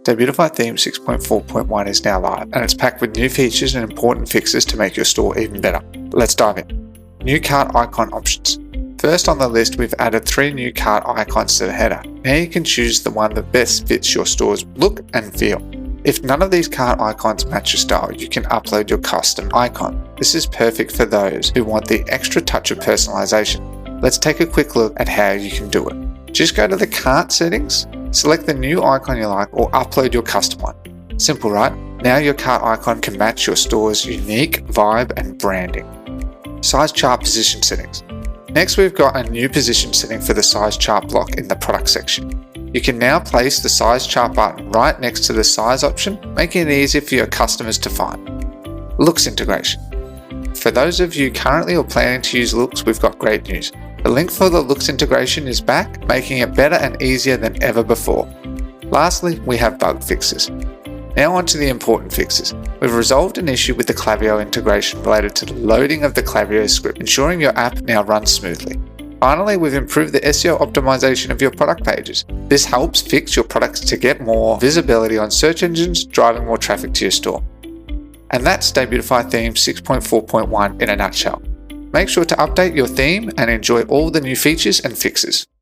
Debutify Theme 6.4.1 is now live, and it's packed with new features and important fixes to make your store even better. Let's dive in. New cart icon options. First on the list, we've added 3 new cart icons to the header. Now you can choose the one that best fits your store's look and feel. If none of these cart icons match your style, you can upload your custom icon. This is perfect for those who want the extra touch of personalization. Let's take a quick look at how you can do it. Just go to the cart settings, select the new icon you like, or upload your custom one. Simple, right? Now your cart icon can match your store's unique vibe and branding. Size chart position settings. Next, we've got a new position setting for the size chart block in the product section. You can now place the size chart button right next to the size option, making it easier for your customers to find. Looks integration. For those of you currently or planning to use Looks, we've got great news. The link for the Looks integration is back, making it better and easier than ever before. Lastly, we have bug fixes. Now on to the important fixes. We've resolved an issue with the Klaviyo integration related to the loading of the Klaviyo script, ensuring your app now runs smoothly. Finally, we've improved the SEO optimization of your product pages. This helps fix your products to get more visibility on search engines, driving more traffic to your store. And that's Debutify Theme 6.4.1 in a nutshell. Make sure to update your theme and enjoy all the new features and fixes.